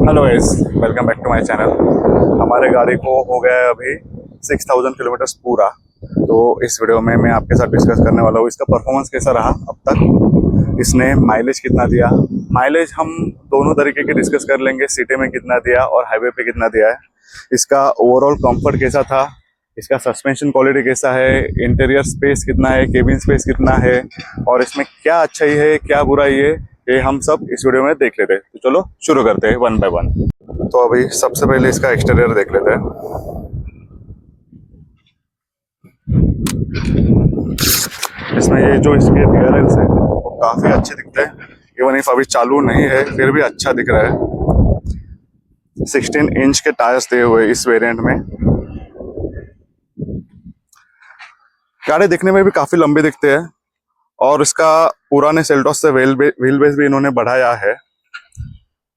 Hello guys, welcome back to my channel. हमारे गाड़ी को हो गया है अभी 6000 किलोमीटर्स पूरा। तो इस वीडियो में मैं आपके साथ डिस्कस करने वाला हूँ इसका परफॉर्मेंस कैसा रहा अब तक, इसने माइलेज कितना दिया। माइलेज हम दोनों तरीके के डिस्कस कर लेंगे, सिटी में कितना दिया और हाईवे पे कितना दिया है। इसका ओवरऑल कंफर्ट कैसा था, इसका सस्पेंशन क्वालिटी कैसा है, इंटीरियर स्पेस कितना है, केबिन स्पेस कितना है और इसमें क्या अच्छाई है क्या बुराई है, ये हम सब इस वीडियो में देख लेते हैं। तो चलो शुरू करते हैं वन बाय वन। तो अभी सबसे पहले इसका एक्सटीरियर देख लेते हैं। इसमें ये जो इसके रियरल्स है वो काफी अच्छे दिखते हैं। इवन इफ अभी चालू नहीं है फिर भी अच्छा दिख रहा है। 16 इंच के टायर्स दिए हुए इस वेरिएंट में। गाड़ी दिखने में भी काफी लंबी दिखते हैं और इसका पुराने सेल्टोस से व्हील बेस भी इन्होंने बढ़ाया है।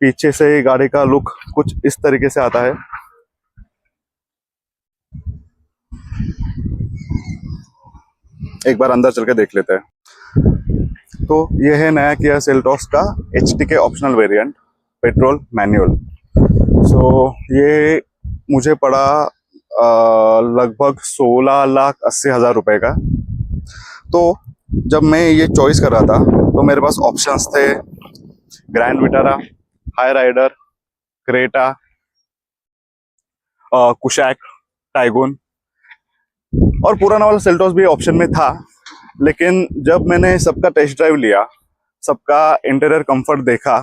पीछे से गाड़ी का लुक कुछ इस तरीके से आता है। एक बार अंदर चल के देख लेते हैं। तो ये है नया किया सेल्टोस का HTK optional variant, petrol manual. So ये मुझे पड़ा लगभग 16,80,000 रुपए का। तो जब मैं ये चॉइस कर रहा था तो मेरे पास ऑप्शंस थे Grand Vitara, Hyryder, Creta, Kushaq, Taigun और पुराना वाला सेल्टोस भी ऑप्शन में था। लेकिन जब मैंने सबका टेस्ट ड्राइव लिया, सबका इंटीरियर कंफर्ट देखा,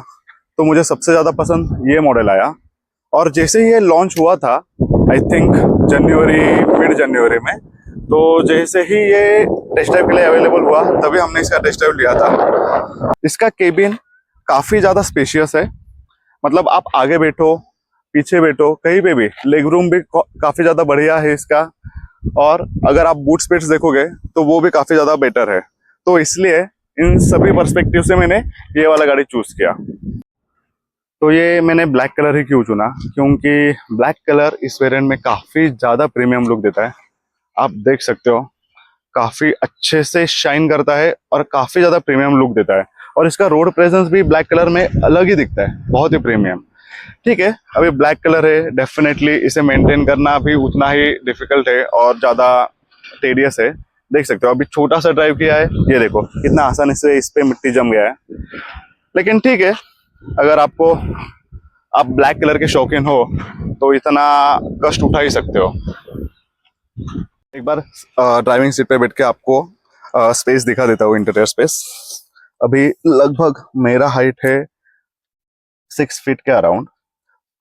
तो मुझे सबसे ज़्यादा पसंद ये मॉडल आया। और जैसे ही ये लॉन्च हुआ था, आई थिंक जनवरी, मिड जनवरी में, तो जैसे ही ये टेस्ट ड्राइव के लिए अवेलेबल हुआ तभी हमने इसका टेस्ट ड्राइव लिया था। इसका केबिन काफ़ी ज़्यादा स्पेशियस है। मतलब आप आगे बैठो, पीछे बैठो, कहीं पे भी लेग रूम भी काफ़ी ज़्यादा बढ़िया है इसका। और अगर आप बूट स्पेस देखोगे तो वो भी काफ़ी ज़्यादा बेटर है। तो इसलिए इन सभी पर्सपेक्टिव से मैंने ये वाला गाड़ी चूज़ किया। तो ये मैंने ब्लैक कलर ही क्यों चुना, क्योंकि ब्लैक कलर इस वेरिएंट में काफ़ी ज़्यादा प्रीमियम लुक देता है। आप देख सकते हो काफ़ी अच्छे से शाइन करता है और काफ़ी ज़्यादा प्रीमियम लुक देता है। और इसका रोड प्रेजेंस भी ब्लैक कलर में अलग ही दिखता है, बहुत ही प्रीमियम। ठीक है, अभी ब्लैक कलर है, डेफिनेटली इसे मेंटेन करना भी उतना ही डिफिकल्ट है और ज़्यादा टेडियस है। देख सकते हो अभी छोटा सा ड्राइव किया है, ये देखो कितना आसानी से इस पे मिट्टी जम गया है। लेकिन ठीक है, अगर आप ब्लैक कलर के शौकीन हो तो इतना कष्ट उठा ही सकते हो। एक बार ड्राइविंग सीट पे बैठ के आपको स्पेस दिखा देता हूँ, इंटीरियर स्पेस। अभी लगभग मेरा हाइट है 6 फीट के अराउंड।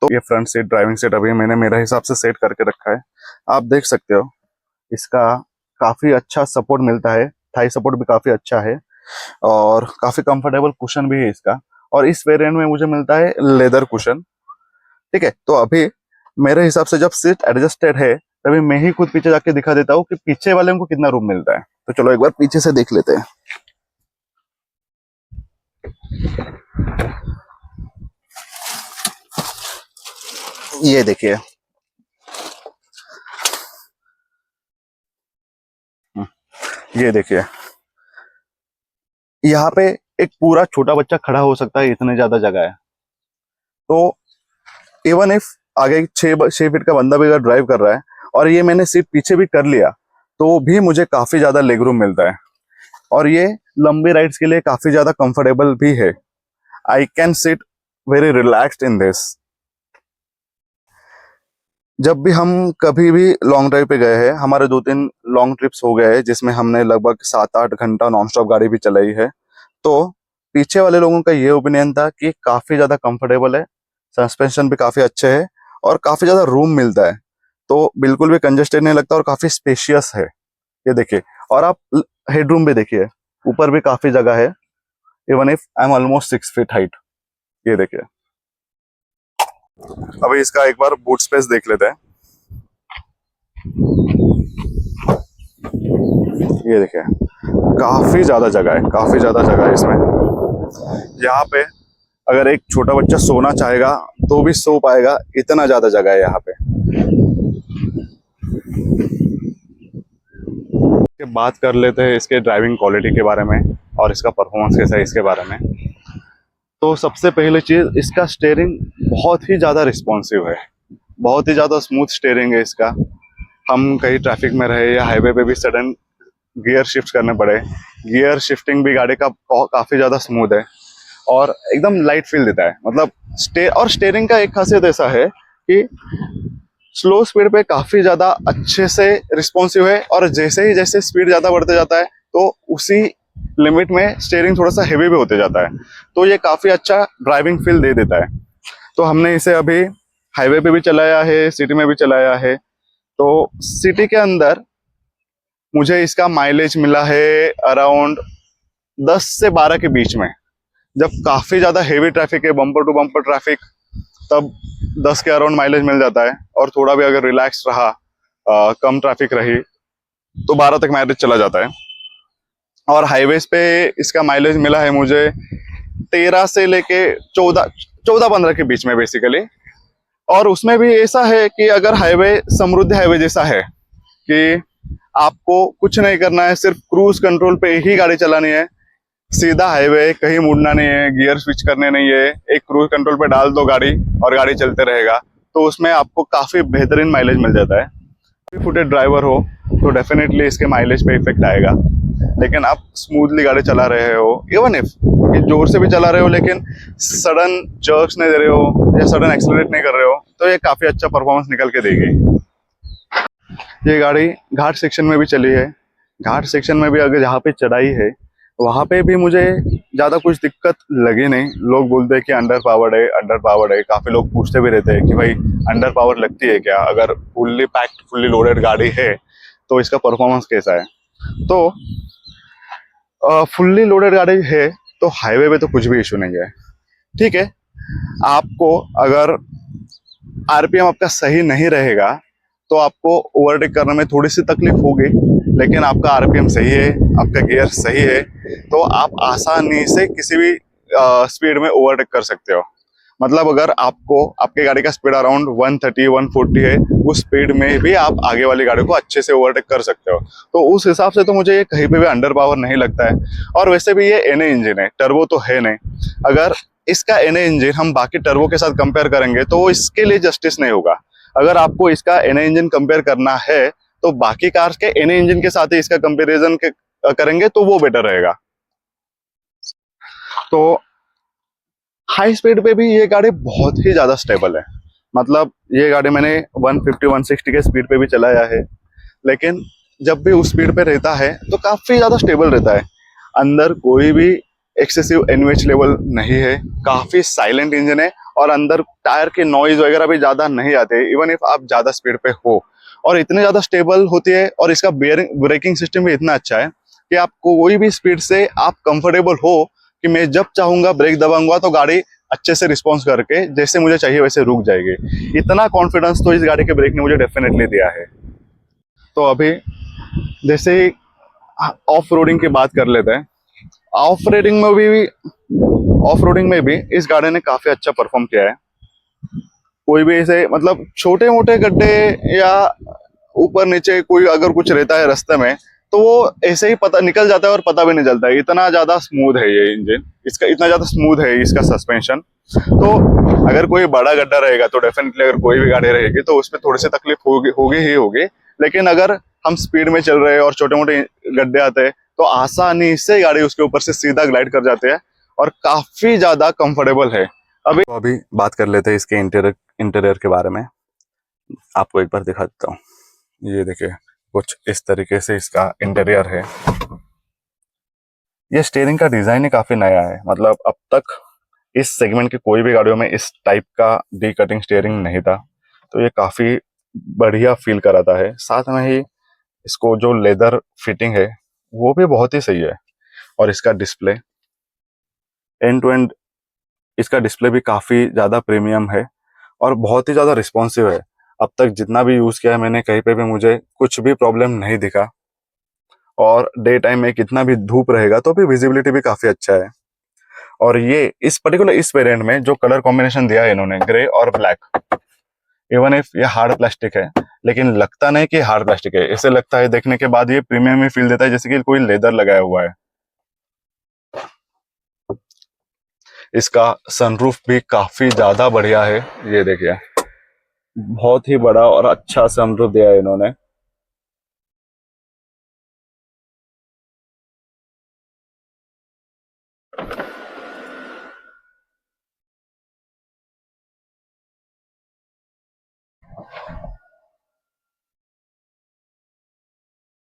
तो ये फ्रंट सीट, ड्राइविंग सीट अभी मैंने मेरे हिसाब से सेट करके रखा है। आप देख सकते हो इसका काफी अच्छा सपोर्ट मिलता है, थाई सपोर्ट भी काफी अच्छा है और काफी कंफर्टेबल कुशन भी है इसका। और इस वेरिएंट में मुझे मिलता है लेदर कुशन। ठीक है, तो अभी मेरे हिसाब से जब सीट एडजस्टेड है तभी मैं ही खुद पीछे जाके दिखा देता हूँ कि पीछे वाले को कितना रूम मिलता है। तो चलो एक बार पीछे से देख लेते हैं। ये देखिए, ये देखिए यहाँ पे एक पूरा छोटा बच्चा खड़ा हो सकता है, इतने ज्यादा जगह है। तो इवन इफ आगे 6 फीट का बंदा भी अगर ड्राइव कर रहा है और ये मैंने सीट पीछे भी कर लिया तो भी मुझे काफी ज्यादा लेग रूम मिलता है। और ये लंबी राइड्स के लिए काफी ज्यादा कंफर्टेबल भी है। I can sit very relaxed in this. जब भी हम कभी भी लॉन्ग ड्राइव पे गए हैं, हमारे 2-3 लॉन्ग ट्रिप्स हो गए हैं जिसमें हमने लगभग 7-8 घंटा नॉन स्टॉप गाड़ी भी चलाई है, तो पीछे वाले लोगों का ये ओपिनियन था कि काफी ज्यादा कंफर्टेबल है, सस्पेंशन भी काफी अच्छे है और काफी ज्यादा रूम मिलता है। तो बिल्कुल भी कंजेस्टेड नहीं लगता और काफी स्पेशियस है। ये देखिए, और आप हेडरूम भी देखिए, ऊपर भी काफी जगह है। Even if I am almost 6 feet height. ये देखिए, अभी इसका एक बार बूट स्पेस देख लेते हैं। ये देखिए, काफी ज्यादा जगह है, काफी ज्यादा जगह है इसमें। यहाँ पे अगर एक छोटा बच्चा सोना चाहेगा तो भी सो पाएगा, इतना ज्यादा जगह है यहाँ पे। बात कर लेते हैं इसके ड्राइविंग क्वालिटी के बारे में और इसका परफॉर्मेंस कैसा है इसके बारे में। तो सबसे पहले चीज, इसका स्टेयरिंग बहुत ही ज्यादा रिस्पॉन्सिव है, बहुत ही ज्यादा स्मूथ स्टेयरिंग है इसका। हम कहीं ट्रैफिक में रहे या हाईवे पे भी सडन गियर शिफ्ट करने पड़े, गियर शिफ्टिंग भी गाड़ी का काफी ज्यादा स्मूथ है और एकदम लाइट फील देता है। मतलब स्टेयरिंग का एक खासियत ऐसा है कि स्लो स्पीड पे काफी ज्यादा अच्छे से रिस्पॉन्सिव है, और जैसे स्पीड ज्यादा बढ़ते जाता है तो उसी लिमिट में स्टेयरिंग थोड़ा सा हेवी भी होते जाता है, तो ये काफी अच्छा ड्राइविंग फील दे देता है। तो हमने इसे अभी हाईवे पे भी चलाया है, सिटी में भी चलाया है। तो सिटी के अंदर मुझे इसका माइलेज मिला है अराउंड 10 से 12 के बीच में। जब काफी ज्यादा हेवी ट्रैफिक है, बम्पर टू बम्पर ट्रैफिक, तब 10 के अराउंड माइलेज मिल जाता है। और थोड़ा भी अगर रिलैक्स रहा, कम ट्रैफिक रही, तो 12 तक माइलेज चला जाता है। और हाईवेज पे इसका माइलेज मिला है मुझे 13 से लेके 14-15 के बीच में बेसिकली। और उसमें भी ऐसा है कि अगर हाईवे समृद्ध हाईवे जैसा है कि आपको कुछ नहीं करना है, सिर्फ क्रूज कंट्रोल पे ही गाड़ी चलानी है, सीधा हाईवे, कहीं मुड़ना नहीं है, गियर स्विच करने नहीं है, एक क्रूज कंट्रोल पे डाल दो गाड़ी और गाड़ी चलते रहेगा, तो उसमें आपको काफी बेहतरीन माइलेज मिल जाता है। फुटेड ड्राइवर हो तो डेफिनेटली इसके माइलेज पे इफेक्ट आएगा। लेकिन आप स्मूथली गाड़ी चला रहे हो, इवन इफ जोर से भी चला रहे हो लेकिन सडन जर्क्स नहीं दे रहे हो या सडन एक्सेलरेट नहीं कर रहे हो, तो ये काफी अच्छा परफॉर्मेंस निकल के देगी। ये गाड़ी घाट सेक्शन में भी चली है। घाट सेक्शन में भी अगर जहाँ पे चढ़ाई है वहाँ पे भी मुझे ज़्यादा कुछ दिक्कत लगी नहीं। लोग बोलते हैं कि अंडर पावर्ड है, अंडर पावर्ड है, काफ़ी लोग पूछते भी रहते हैं कि भाई अंडर पावर लगती है क्या, अगर फुल्ली पैक्ड फुल्ली लोडेड गाड़ी है तो इसका परफॉर्मेंस कैसा है। तो फुल्ली लोडेड गाड़ी है तो हाईवे पे तो कुछ भी इशू नहीं है, ठीक है। आपको अगर आरपीएम आपका सही नहीं रहेगा तो आपको ओवरटेक करने में थोड़ी सी तकलीफ होगी, लेकिन आपका आरपीएम सही है, आपका गियर सही है, तो आप आसानी से किसी भी स्पीड में ओवरटेक कर सकते हो। मतलब अगर आपको आपके गाड़ी का स्पीड अराउंड 130-140 है, उस स्पीड में भी आप आगे वाली गाड़ी को अच्छे से ओवरटेक कर सकते हो। तो उस हिसाब से तो मुझे ये कहीं पे भी अंडर पावर नहीं लगता है। और वैसे भी ये एनए इंजन है, टर्बो तो है नहीं। अगर इसका एनए इंजन हम बाकी टर्बो के साथ कंपेयर करेंगे तो इसके लिए जस्टिस नहीं होगा। अगर आपको इसका एनए इंजन कंपेयर करना है तो बाकी कार्स के एनए इंजन के साथ ही इसका कंपेरिजन करेंगे तो वो बेटर रहेगा। तो हाई स्पीड पे भी ये गाड़ी बहुत ही ज्यादा स्टेबल है। मतलब ये गाड़ी मैंने 150-160 के स्पीड पे भी चलाया है, लेकिन जब भी उस स्पीड पे रहता है तो काफी ज्यादा स्टेबल रहता है। अंदर कोई भी एक्सेसिव एनवेच लेवल नहीं है, काफी साइलेंट इंजन है, और अंदर टायर के नॉइज वगैरह भी ज्यादा नहीं आते इवन इफ आप ज्यादा स्पीड पे हो। और इतने ज्यादा स्टेबल होती है, और इसका ब्रेकिंग सिस्टम भी इतना अच्छा है कि आप कोई भी स्पीड से आप कंफर्टेबल हो कि मैं जब चाहूंगा ब्रेक दबाऊंगा तो गाड़ी अच्छे से रिस्पॉन्स करके जैसे मुझे चाहिए वैसे रुक जाएगी। इतना कॉन्फिडेंस तो इस गाड़ी के ब्रेक ने मुझे डेफिनेटली दिया है। तो अभी जैसे ही ऑफ रोडिंग की बात कर लेते हैं, ऑफ रोडिंग में भी इस गाड़ी ने काफी अच्छा परफॉर्म किया है। कोई भी ऐसे मतलब छोटे मोटे गड्ढे या ऊपर नीचे कोई अगर कुछ रहता है रास्ते में तो वो ऐसे ही पता निकल जाता है और पता भी नहीं चलता है। इतना ज्यादा स्मूथ है ये इंजन, इसका इतना ज्यादा स्मूथ है इसका सस्पेंशन। तो अगर कोई बड़ा गड्ढा रहेगा तो डेफिनेटली अगर कोई भी गाड़ी रहेगी तो उसमें थोड़ी सी तकलीफ होगी होगी ही होगी। लेकिन अगर हम स्पीड में चल रहे हैं और छोटे मोटे गड्ढे आते हैं तो आसानी से गाड़ी उसके ऊपर से सीधा ग्लाइड कर जाते हैं और काफी ज्यादा कंफर्टेबल है। अभी बात कर लेते हैं इसके इंटीरियर के बारे में। आपको एक बार दिखा देता हूँ। ये देखिए कुछ इस तरीके से इसका इंटीरियर है। ये स्टीयरिंग का डिजाइन ही काफी नया है। मतलब अब तक इस सेगमेंट की कोई भी गाड़ियों में इस टाइप का डी कटिंग स्टीयरिंग नहीं था, तो ये काफी बढ़िया फील कराता है। साथ में ही इसको जो लेदर फिटिंग है वो भी बहुत ही सही है। और इसका डिस्प्ले एंड टू एंड, इसका डिस्प्ले भी काफी ज्यादा प्रीमियम है और बहुत ही ज्यादा रिस्पॉन्सिव है। अब तक जितना भी यूज किया है मैंने, कहीं पे भी मुझे कुछ भी प्रॉब्लम नहीं दिखा। और डे टाइम में कितना भी धूप रहेगा तो भी विजिबिलिटी भी काफी अच्छा है। और ये इस वेरिएंट में जो कलर कॉम्बिनेशन दिया है इन्होंने, ग्रे और ब्लैक, इवन इफ ये हार्ड प्लास्टिक है लेकिन लगता नहीं कि हार्ड प्लास्टिक है। ऐसे लगता है देखने के बाद ये प्रीमियम ही फील देता है, जैसे कि कोई लेदर लगाया हुआ है। इसका सनरूफ भी काफी ज्यादा बढ़िया है। ये देखिए, बहुत ही बड़ा और अच्छा सनरूफ दिया है इन्होंने।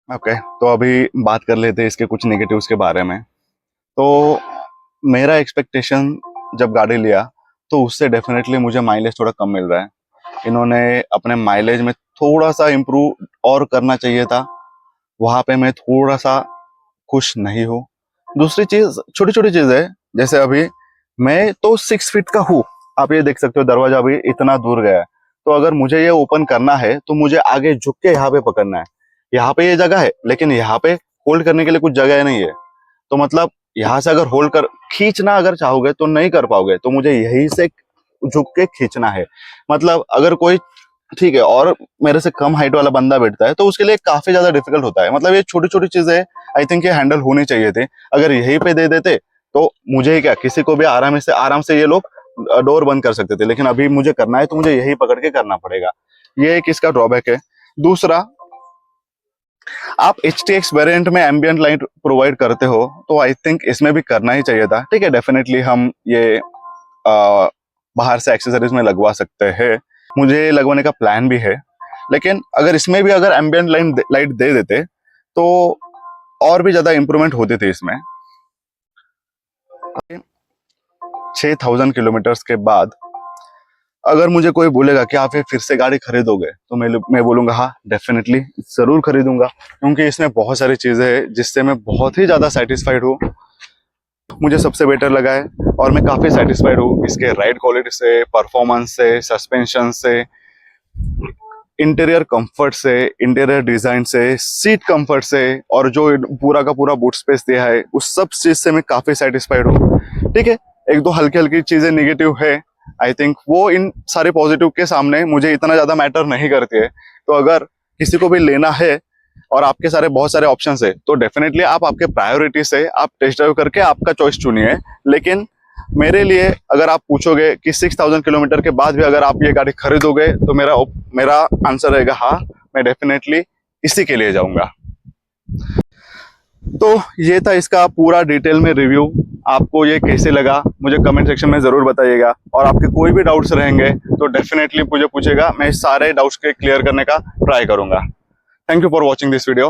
ओके, तो अभी बात कर लेते हैं इसके कुछ नेगेटिव्स के बारे में। तो मेरा एक्सपेक्टेशन जब गाड़ी लिया तो उससे डेफिनेटली मुझे माइलेज थोड़ा कम मिल रहा है। इन्होंने अपने माइलेज में थोड़ा सा इम्प्रूव और करना चाहिए था, वहां पे मैं थोड़ा सा खुश नहीं हूँ। दूसरी चीज, छोटी छोटी चीज है, जैसे अभी मैं तो 6 फीट का हूँ, आप ये देख सकते हो दरवाजा भी इतना दूर गया है। तो अगर मुझे ये ओपन करना है तो मुझे आगे झुक के यहाँ पे पकड़ना है। यहाँ पे ये जगह है, लेकिन यहाँ पे होल्ड करने के लिए कुछ जगह नहीं है। तो मतलब यहाँ से अगर होल्ड कर खींचना अगर चाहोगे तो नहीं कर पाओगे, तो मुझे यहीं से झुक के खींचना है। मतलब अगर कोई ठीक है और मेरे से कम हाइट वाला बंदा बैठता है तो उसके लिए काफी ज्यादा डिफिकल्ट होता है। मतलब ये छोटी छोटी चीजें आई थिंक ये हैंडल होनी चाहिए थी। अगर यहीं पे दे देते तो मुझे क्या, किसी को भी आराम से ये लोग डोर बंद कर सकते थे, लेकिन अभी मुझे करना है तो मुझे यही पकड़ के करना पड़ेगा। ये एक इसका ड्रॉबैक है। दूसरा, आप HTX वेरिएंट में एम्बियंट लाइट प्रोवाइड करते हो तो आई थिंक इसमें भी करना ही चाहिए था। ठीक है, डेफिनेटली हम ये बाहर से एक्सेसरीज में लगवा सकते हैं, मुझे लगवाने का प्लान भी है। लेकिन अगर इसमें भी अगर एम्बियंट लाइट दे देते तो और भी ज्यादा इंप्रूवमेंट होती थी इसमें। 6000 किलोमीटर्स के बाद अगर मुझे कोई बोलेगा कि आप ये फिर से गाड़ी खरीदोगे तो मैं बोलूंगा हाँ, डेफिनेटली जरूर खरीदूंगा, क्योंकि इसमें बहुत सारी चीजें हैं जिससे मैं बहुत ही ज्यादा सेटिस्फाइड हूँ। मुझे सबसे बेटर लगा है और मैं काफी सेटिस्फाइड हूँ इसके राइड क्वालिटी से, परफॉर्मेंस से, सस्पेंशन से, इंटीरियर कंफर्ट से, इंटीरियर डिजाइन से, सीट कंफर्ट से, और जो पूरा का पूरा बूट स्पेस दिया है उस सब चीज से मैं काफी सेटिस्फाइड हूँ। ठीक है, एक दो हल्की हल्की चीजें निगेटिव है, आई थिंक वो इन सारे पॉजिटिव के सामने मुझे इतना ज्यादा मैटर नहीं करती है। तो अगर किसी को भी लेना है और आपके सारे बहुत सारे ऑप्शंस है तो डेफिनेटली आप आपके प्रायोरिटी से आप टेस्ट ड्राइव करके आपका चॉइस चुनिए। लेकिन मेरे लिए अगर आप पूछोगे कि 6000 किलोमीटर के बाद भी अगर आप ये गाड़ी खरीदोगे तो मेरा आंसर रहेगा हाँ, मैं डेफिनेटली इसी के लिए जाऊंगा। तो ये था इसका पूरा डिटेल में रिव्यू। आपको ये कैसे लगा मुझे कमेंट सेक्शन में जरूर बताइएगा, और आपके कोई भी डाउट्स रहेंगे तो डेफिनेटली मुझे पूछेगा, मैं सारे डाउट्स के क्लियर करने का ट्राई करूंगा। Thank you for watching this video.